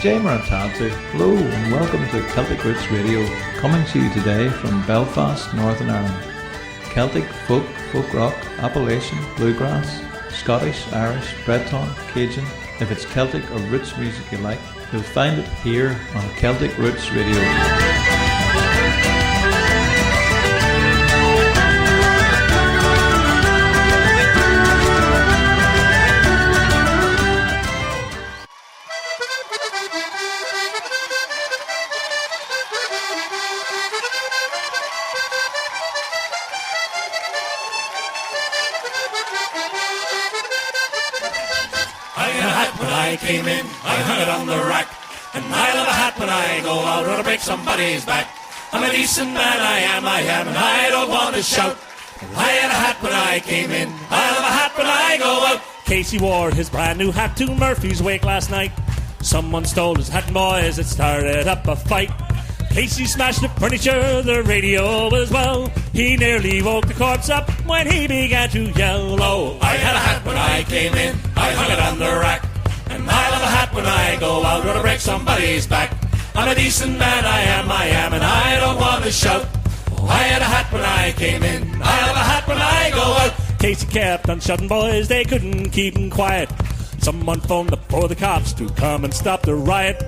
Hello and welcome to Celtic Roots Radio, coming to you today from Belfast, Northern Ireland. Celtic, folk, folk rock, Appalachian, bluegrass, Scottish, Irish, Breton, Cajun. If it's Celtic or roots music you like, you'll find it here on Celtic Roots Radio. I came in, I hung it on the rack, and I love a hat when I go out or to break somebody's back. I'm a decent man, I am, and I don't want to shout. I had a hat when I came in, I love a hat when I go out. Casey wore his brand new hat to Murphy's wake last night. Someone stole his hat and boys, it started up a fight. Casey smashed the furniture, the radio as well. He nearly woke the corpse up when he began to yell. Oh, I had a hat when I came in, I hung it on the rack, and I love a hat when I go out or to break somebody's back. I'm a decent man, I am, and I don't want to shout. Oh, I had a hat when I came in, I love a hat when I go out. Casey kept on shouting, boys, they couldn't keep him quiet. Someone phoned up for the cops to come and stop the riot.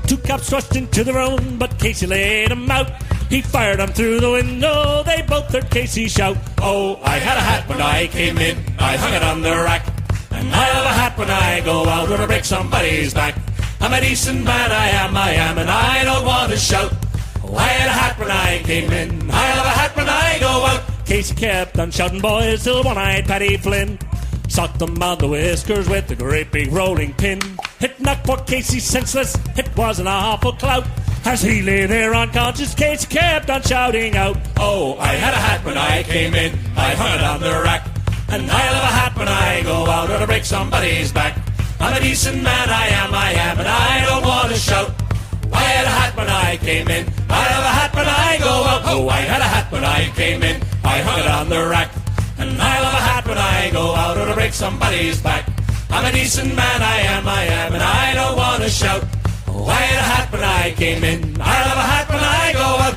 2 cops rushed into the room, but Casey laid them out. He fired them through the window, they both heard Casey shout. Oh, I had a hat when I came in, I hung it on the rack, and I love a hat when I go out or to break somebody's back. I'm a decent man, I am, and I don't want to shout. Oh, I had a hat when I came in, I love a hat when I go out. Casey kept on shouting, boys, till one-eyed Paddy Flynn socked them on the whiskers with a great big rolling pin. It knocked poor Casey senseless, it was an awful clout. As he lay there unconscious, Casey kept on shouting out. Oh, I had a hat when I came in, I hung it on the rack, and I love a hat when I go out or to break somebody's back. I'm a decent man, I am, and I don't want to shout. I had a hat when I came in, I love a hat when I go out. Oh, I had a hat when I came in, I hung it on the rack, and I love a hat when I go out or to break somebody's back. I'm a decent man, I am, and I don't want to shout. Oh, I had a hat when I came in, I love a hat when I go out.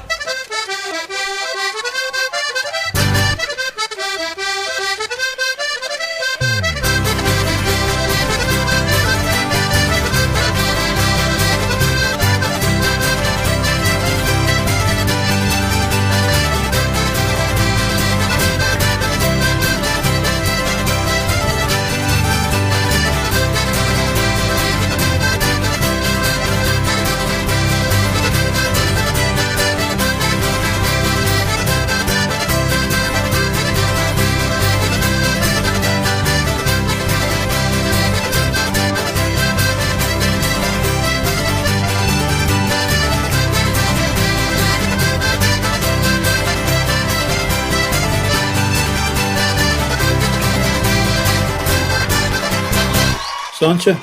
Sláinte,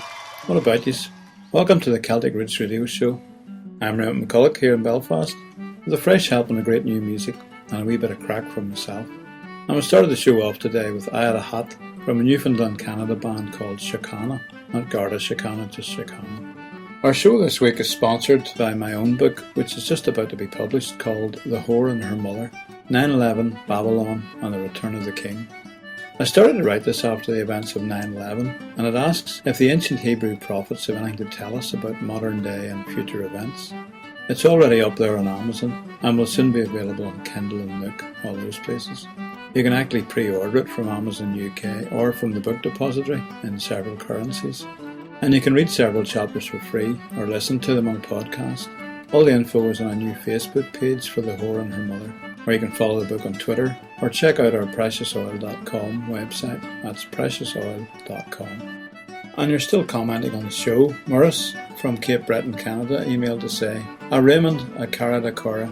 what about yous? Welcome to the Celtic Roots Radio Show. I'm Raymond McCullough here in Belfast with a fresh helping of great new music and a wee bit of crack from myself. And we started the show off today with I Had a Hat from a Newfoundland, Canada band called Siochana, not Garda Siochana, just Siochana. Our show this week is sponsored by my own book, which is just about to be published, called The Whore and Her Mother, 9/11, Babylon and the Return of the King. I started to write this after the events of 9/11, and it asks if the ancient Hebrew prophets have anything to tell us about modern day and future events. It's already up there on Amazon, and will soon be available on Kindle and Nook, all those places. You can actually pre-order it from Amazon UK or from the Book Depository in several currencies. And you can read several chapters for free or listen to them on podcast. All the info is on a new Facebook page for The Whore and Her Mother, or you can follow the book on Twitter, or check out our preciosoil.com website. That's preciosoil.com. And you're still commenting on the show. Morris from Cape Breton, Canada, emailed to say, Raymond, Cara da Cora,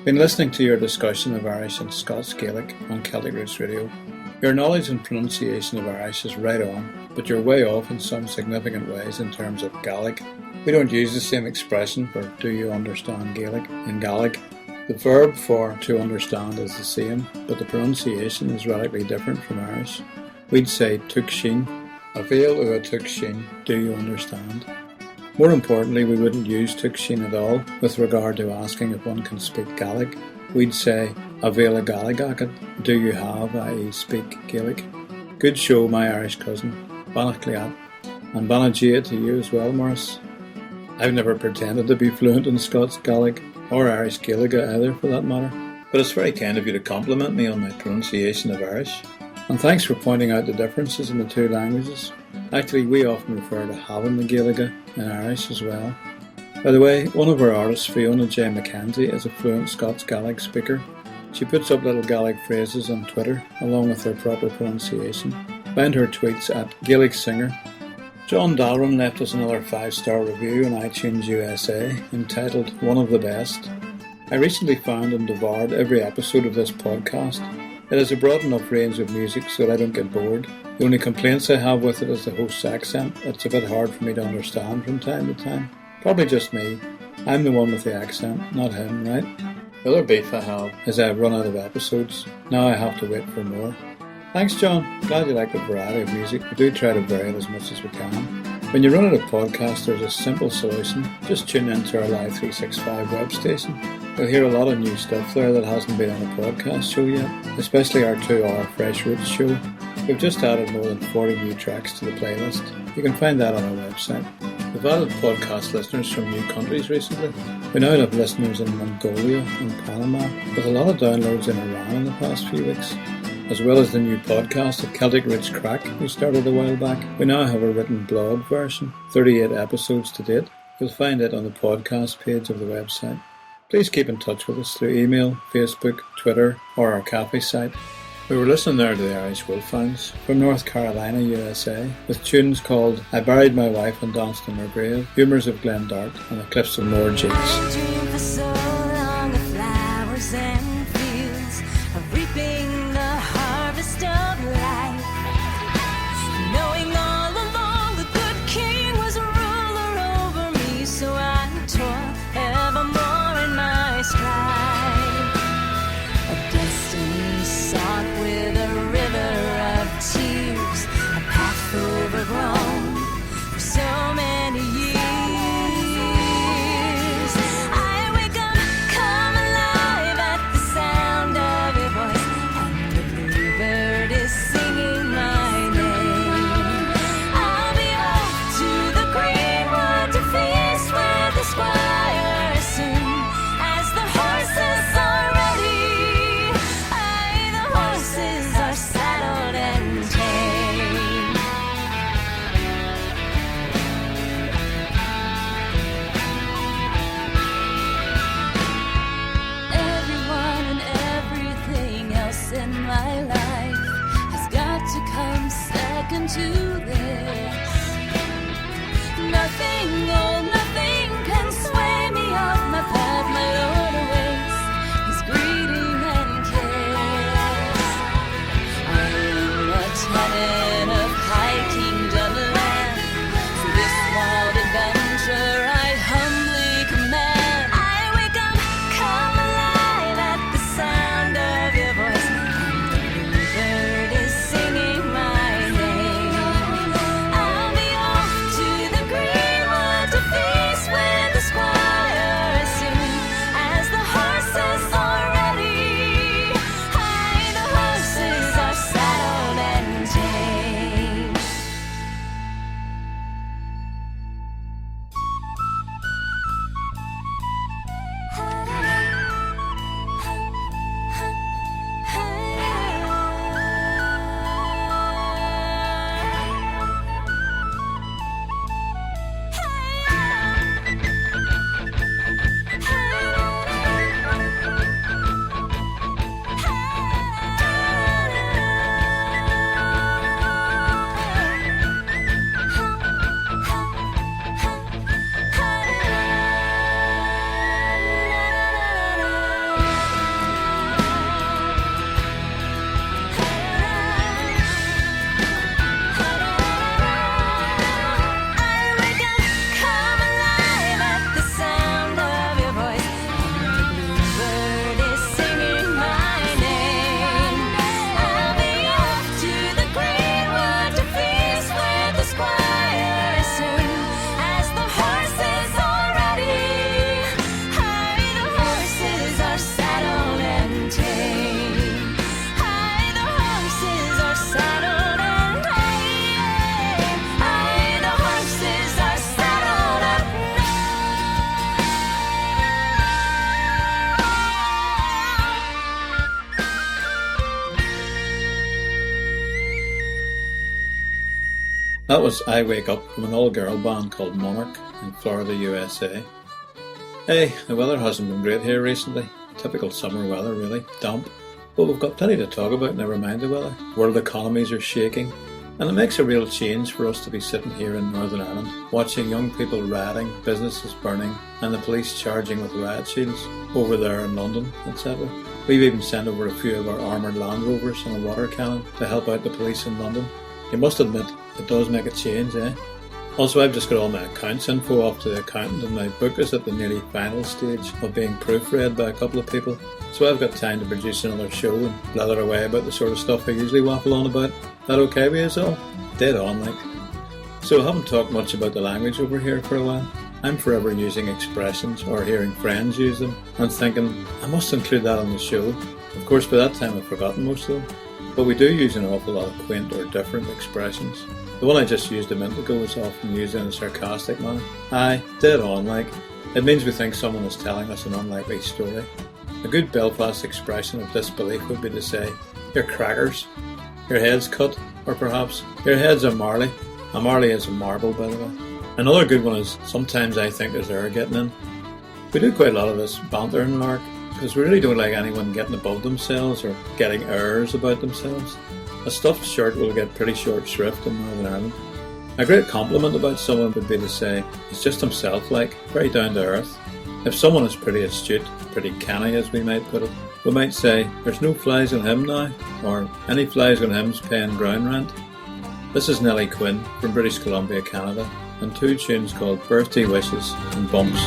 been listening to your discussion of Irish and Scots Gaelic on Celtic Roots Radio. Your knowledge and pronunciation of Irish is right on, but you're way off in some significant ways in terms of Gaelic. We don't use the same expression for do you understand Gaelic in Gaelic. The verb for to understand is the same, but the pronunciation is radically different from Irish. We'd say tuk shin, a veil of a tuk shin, do you understand? More importantly, we wouldn't use Tuigshin at all with regard to asking if one can speak Gaelic. We'd say, Avela Gaelic, do you have, i.e. speak Gaelic? Good show, my Irish cousin. Banach Liat. And Banachia to you as well, Morris. I've never pretended to be fluent in Scots Gaelic, or Irish Gaelic either for that matter. But it's very kind of you to compliment me on my pronunciation of Irish. And thanks for pointing out the differences in the two languages. Actually, we often refer to having the Gaelic in Irish as well. By the way, one of our artists, Fiona J. McKenzie, is a fluent Scots Gaelic speaker. She puts up little Gaelic phrases on Twitter, along with their proper pronunciation. Find her tweets at Gaelic Singer. John Dalron left us another 5-star review on iTunes USA, entitled One of the Best. I recently found and devoured every episode of this podcast. It has a broad enough range of music so that I don't get bored. The only complaints I have with it is the host's accent. It's a bit hard for me to understand from time to time. Probably just me. I'm the one with the accent, not him, right? The other beef I have is I've run out of episodes. Now I have to wait for more. Thanks, John. Glad you like the variety of music. We do try to vary it as much as we can. When you run out of podcasts, there's a simple solution. Just tune into our Live 365 web station. You'll hear a lot of new stuff there that hasn't been on a podcast show yet, especially our 2-hour Fresh Roots show. We've just added more than 40 new tracks to the playlist. You can find that on our website. We've added podcast listeners from new countries recently. We now have listeners in Mongolia and Panama, with a lot of downloads in Iran in the past few weeks. As well as the new podcast of Celtic Roots Crack we started a while back, we now have a written blog version, 38 episodes to date. You'll find it on the podcast page of the website. Please keep in touch with us through email, Facebook, Twitter, or our cafe site. We were listening there to the Irish Wolfhounds from North Carolina, USA, with tunes called I Buried My Wife and Danced on Her Grave, Humours of Glendart, and the clips of Moher Jigs. I dreamed for so long of flowers and fields, of reaping the harvest of life, knowing all along the good king was a ruler over me, so I tore evermore in my stride. A destiny sought with a river of tears, a path overgrown for so many years. I wake up, come alive at the sound of your voice, and the bluebird is singing my name. I'll be off to the greenwood to feast with the squire soon, as the horses are ready. Aye, the horses are saddled and tamed. Everyone and everything else in my life has got to come second to this. Nothing, oh nothing can sway me off my path, my lord awaits his greeting and kiss. I am a tenant of high kingdom land, so this wild adventure I humbly command. I wake up, come alive at the sound of your voice, and the bluebird is singing my name. I'll be off to the greenwood to That was I Wake Up from an all-girl band called Monarch in Florida, USA. Hey, the weather hasn't been great here recently. Typical summer weather, really. Damp. But we've got plenty to talk about, never mind the weather. World economies are shaking, and it makes a real change for us to be sitting here in Northern Ireland, watching young people rioting, businesses burning, and the police charging with riot shields over there in London, etc. We've even sent over a few of our armoured Land Rovers and a water cannon to help out the police in London. You must admit, it does make a change, eh? Also, I've just got all my accounts info off to the accountant, and my book is at the nearly final stage of being proofread by a couple of people, so I've got time to produce another show and blather away about the sort of stuff I usually waffle on about. That okay with you all? Dead on, like. So I haven't talked much about the language over here for a while. I'm forever using expressions or hearing friends use them and thinking, I must include that on the show. Of course, by that time I've forgotten most of them. But we do use an awful lot of quaint or different expressions. The one I just used a minute ago is often used in a sarcastic manner. Aye, dead on, like. It means we think someone is telling us an unlikely story. A good Belfast expression of disbelief would be to say, "You're crackers," "Your head's cut," or perhaps, "Your head's a marley." A marley is a marble, by the way. Another good one is, "Sometimes I think there's Eire getting in." We do quite a lot of this banter and lark, because we really don't like anyone getting above themselves or getting airs about themselves. A stuffed shirt will get pretty short shrift in Northern Ireland. A great compliment about someone would be to say, he's just himself, like, very down to earth. If someone is pretty astute, pretty canny as we might put it, we might say, "There's no flies on him now," or "Any flies on him's paying ground rent." This is Nellie Quinn from British Columbia, Canada, and two tunes called Birthday Wishes and Bumps.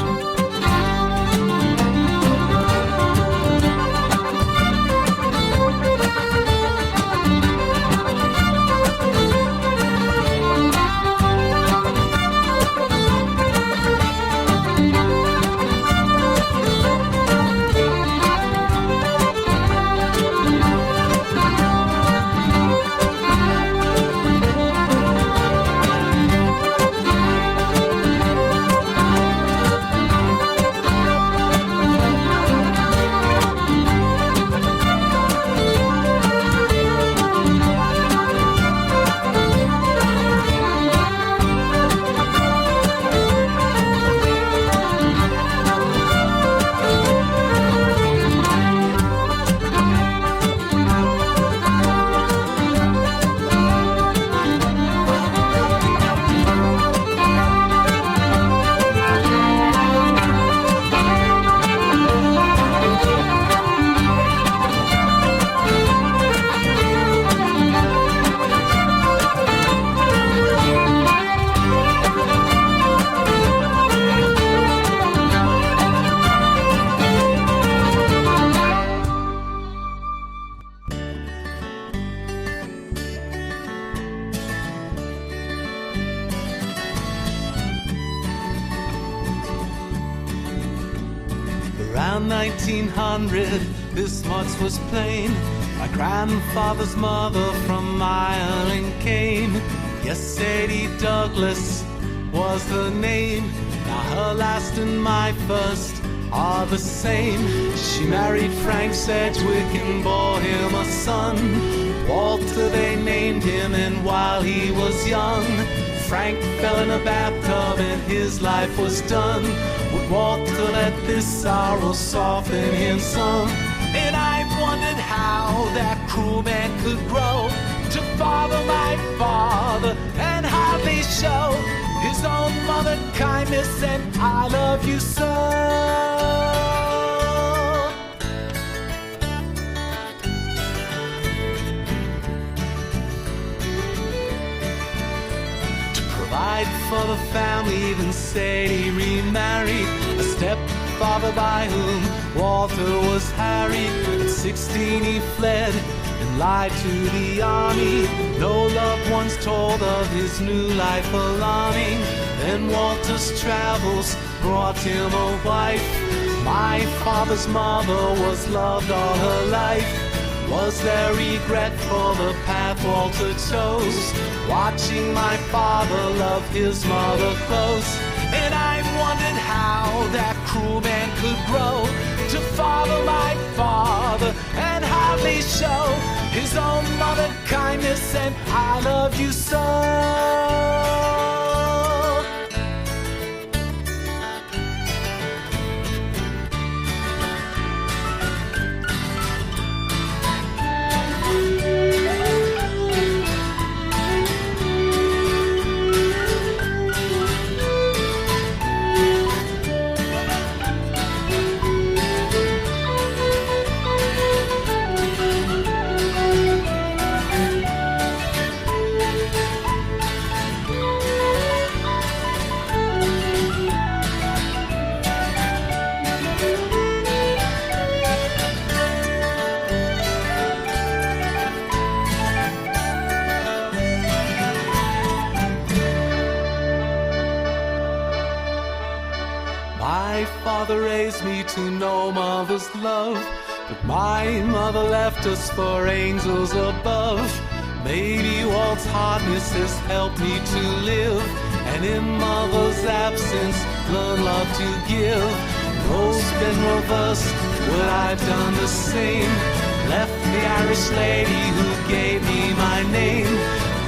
Around 1900, this much was plain. My grandfather's mother from Ireland came. Yes, Sadie Douglas was her name. Now her last and my first are the same. She married Frank Sedgwick and bore him a son. Walter they named him, and while he was young, Frank fell in a bathtub and his life was done. Would Walter let this sorrow soften him some? And I wondered how that cruel man could grow to father my father and hardly show his own mother kindness and "I love you so." Provide for the family, then Sadie remarried a stepfather by whom Walter was harried. At 16 he fled and lied to the army. No loved ones told of his new life alarming. Then Walter's travels brought him a wife. My father's mother was loved all her life. Was there regret for the path Walter chose, watching my father love his mother close? And I wondered how that cruel man could grow to father my father and hardly show his own mother kindness and "I love you so." father raised me to know mother's love, but my mother left us for angels above. Maybe Walt's hardness has helped me to live, and in mother's absence learn love to give. Roles been reversed, would I've done the same. Left the Irish lady who gave me my name.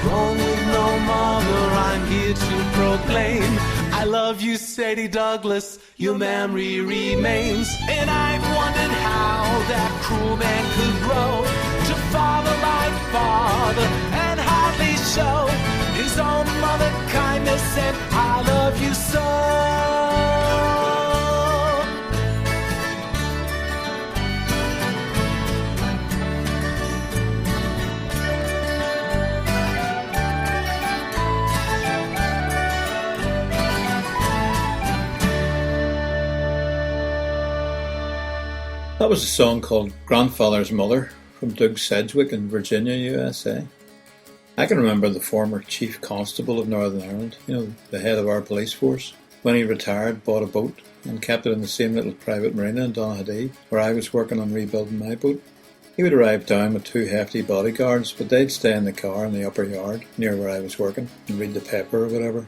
Grown with no mother, I'm here to proclaim I love you, Sadie Douglas, your memory remains. And I've wondered how that cruel man could grow to father like father and hardly show his own mother kindness, and I love you so. That was a song called Grandfather's Mother from Doug Sedgwick in Virginia, USA. I can remember the former Chief Constable of Northern Ireland, the head of our police force, when he retired, bought a boat and kept it in the same little private marina in Donaghadee where I was working on rebuilding my boat. He would arrive down with 2 hefty bodyguards, but they'd stay in the car in the upper yard near where I was working and read the paper or whatever.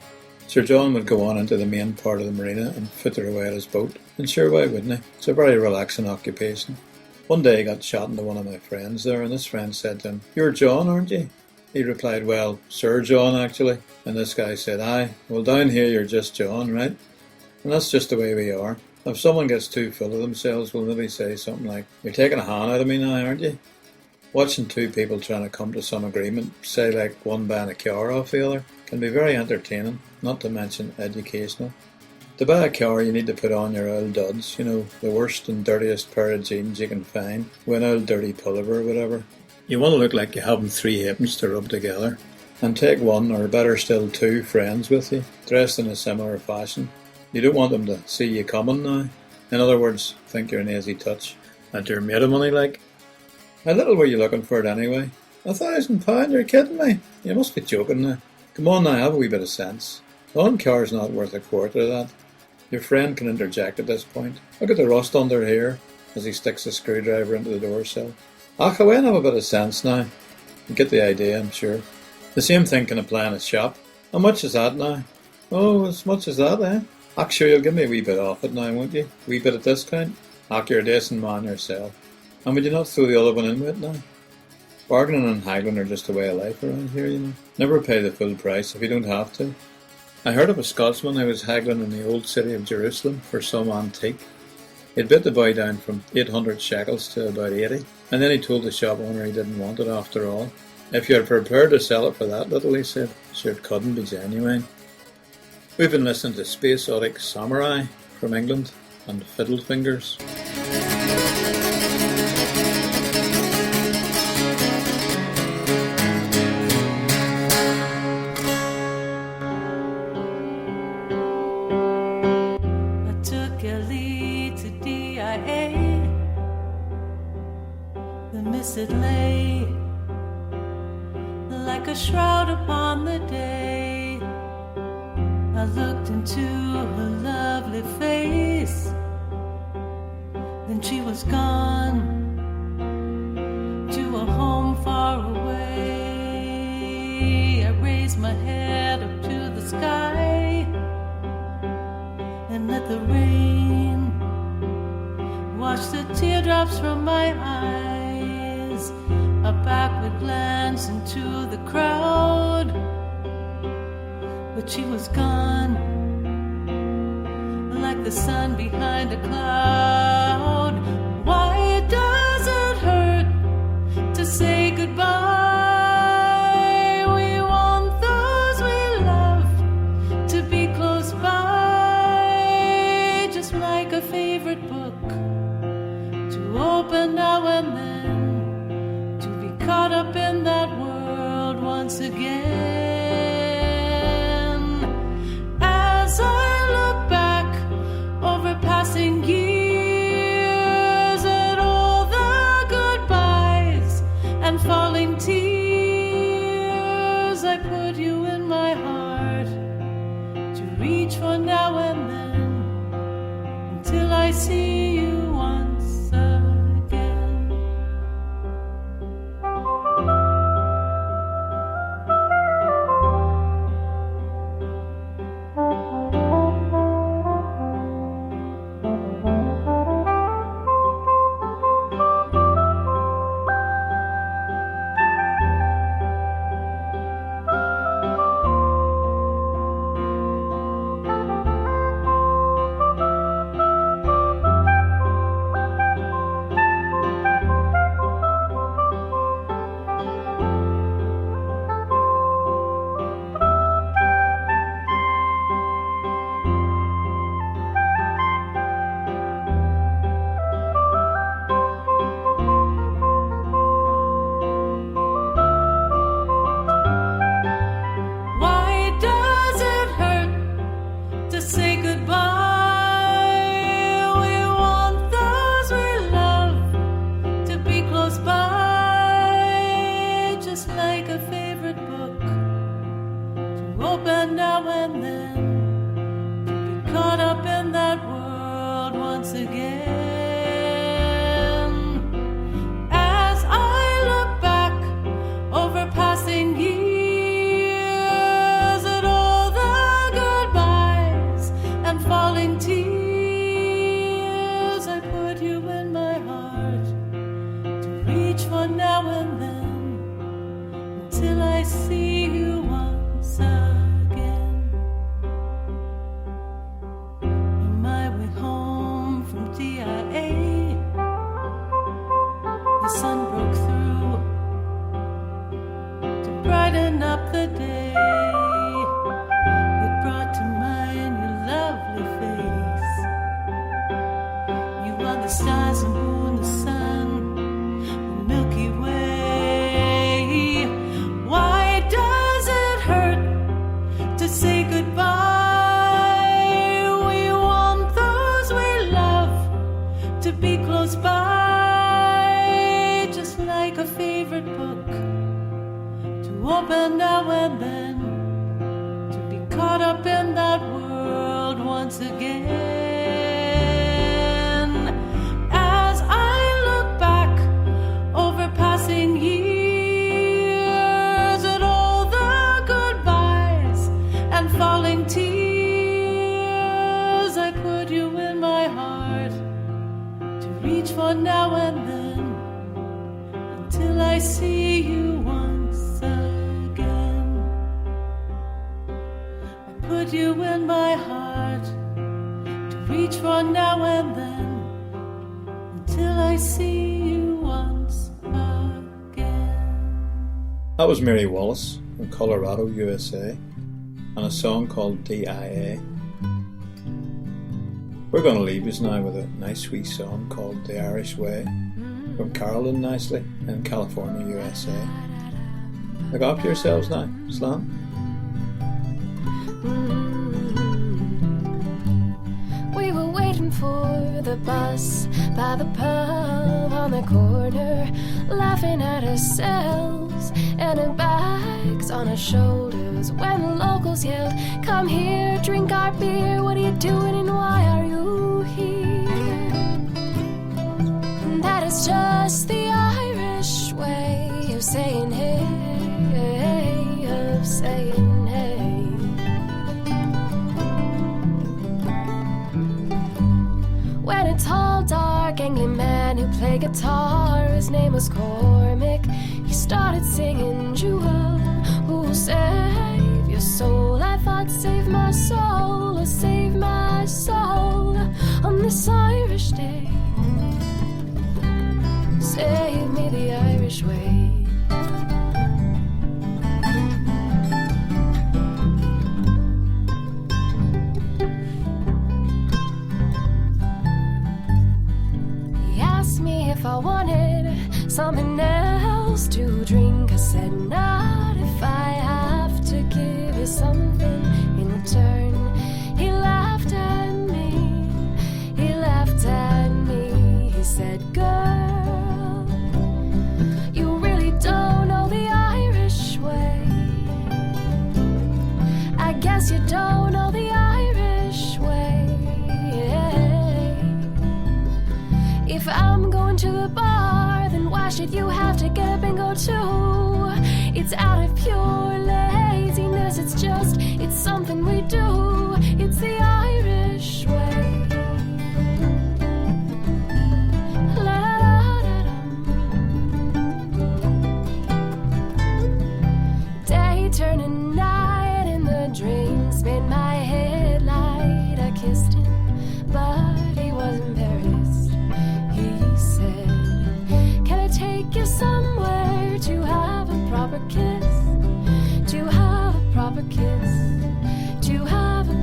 Sir John would go on into the main part of the marina and fritter away at his boat, and sure, why wouldn't he? It's a very relaxing occupation. One day he got chatting to one of my friends there, and this friend said to him, "You're John, aren't you?" He replied, "Well, Sir John, actually." And this guy said, "Aye, well, down here you're just John, right?" And that's just the way we are. If someone gets too full of themselves, we'll maybe say something like, "You're taking a hand out of me now, aren't you?" Watching 2 people trying to come to some agreement, say like one buying a car off the other, can be very entertaining, not to mention educational. To buy a car you need to put on your old duds, the worst and dirtiest pair of jeans you can find, with an old dirty pullover or whatever. You want to look like you haven't 3 halfpence to rub together, and take 1, or better still 2 friends with you, dressed in a similar fashion. You don't want them to see you coming now. In other words, think you're an easy touch, and you're made of money like. How little were you looking for it anyway? £1,000? You're kidding me? You must be joking now. Come on now, have a wee bit of sense. One car's not worth a quarter of that. Your friend can interject at this point. Look at the rust under here, as he sticks a screwdriver into the door sill. Ach, go in, have a bit of sense now. You get the idea, I'm sure. The same thing can apply in a shop. How much is that now? Oh, as much as that, eh? Ach, sure, you'll give me a wee bit off it now, won't you? A wee bit of discount? Ach, you're a decent man yourself. And would you not throw the other one in with it now? Bargaining and haggling are just a way of life around here, Never pay the full price if you don't have to. I heard of a Scotsman who was haggling in the old city of Jerusalem for some antique. He'd bid the boy down from 800 shekels to about 80, and then he told the shop owner he didn't want it after all. If you're prepared to sell it for that little, he said, sure it couldn't be genuine. We've been listening to Space Odic Samurai from England and Fiddlefingers. It lay like a shroud upon the day. I looked into her lovely face, then she was gone to a home far away. I raised my head up to the sky and let the rain wash the teardrops from my eyes. A backward glance into the crowd, but she was gone like the sun behind a cloud. Why does it hurt to say goodbye? We want those we love to be close by, just like a favorite book to open now and then, caught up in that world once again. As I look back over passing years at all the goodbyes and falling tears, I put you in my heart to reach for now and then, until I until I see you once again. On my way home from DIA, the sun broke through to brighten up the day. It brought to mind your lovely face. You are the stars and moon, the sun, the Milky Way. Why does it hurt to say goodbye? We want those we love to be close by, just like a favorite book to open now and then, to be caught up in that world once again. As I look back over passing years at all the goodbyes and falling tears, I put you in my heart to reach for now and then, until I see you once again. I put you in my heart to reach for now and then, until I see you once again. That was Mary Wallace from Colorado, USA, and a song called DIA. We're going to leave us now with a nice wee song called The Irish Way from Carolyn, nicely, in California, USA. Look after yourselves now, Slam. We were waiting for the bus by the pub on the corner, laughing at ourselves and our bags on our shoulders, when the locals yelled, "Come here, drink our beer, what are you doing and why are you here?" And that is just the Irish way of saying hey, of saying hey. When a tall, dark, angry man who played guitar, his name was Cormac, he started singing, "Jewel, who'll save your soul?" I thought, save my soul, oh, save my soul on this Irish day. Save me the Irish way. If I wanted something else to drink, I said not if I have to give you something in return. He laughed at me, he laughed at me. He said, "Girl, you really don't know the Irish way. I guess you don't know the Irish way. If I'm going to the bar, then why should you have to get up and go too? It's out of pure laziness, it's just, it's something we do. It's the Irish way. Day turning night and the drinks made my head light. I kissed him, but he was embarrassed. He said, "Can I take you somewhere to have a proper kiss? To have a proper kiss? To have a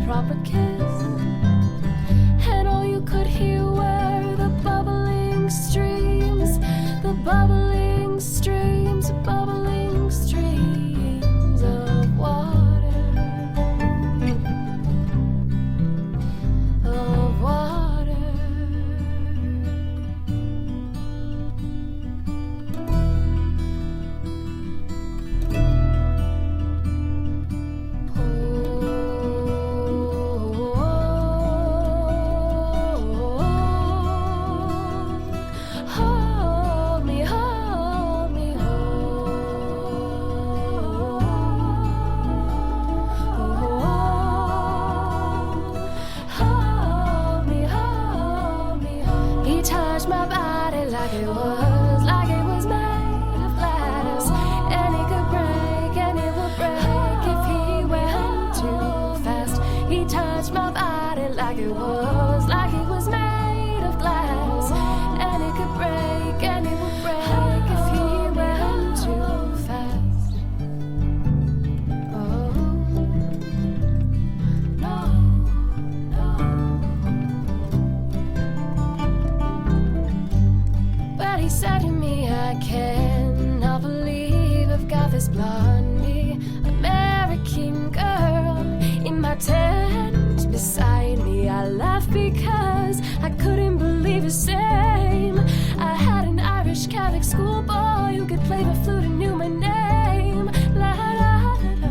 this blondie American girl in my tent beside me. I laughed because I couldn't believe the same. I had an Irish Catholic schoolboy who could play the flute and knew my name. La da da da.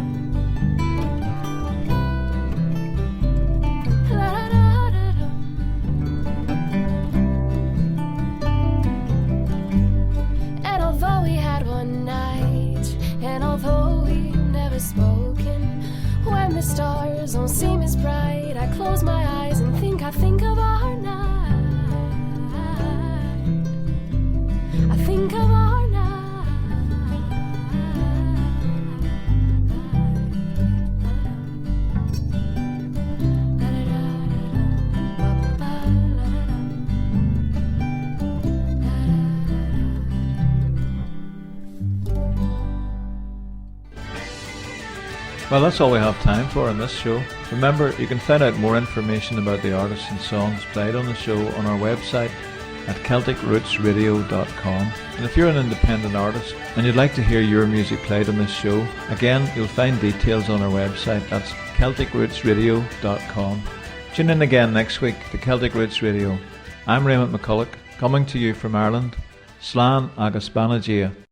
La da da da. And although we had one night, and although we've never spoken, when the stars don't seem as bright, I close my eyes and I think of our night. I think of our night. Well, that's all we have time for on this show. Remember, you can find out more information about the artists and songs played on the show on our website at celticrootsradio.com. And if you're an independent artist and you'd like to hear your music played on this show, again, you'll find details on our website. That's celticrootsradio.com. Tune in again next week to Celtic Roots Radio. I'm Raymond McCullough, coming to you from Ireland. Slán agus Banagia.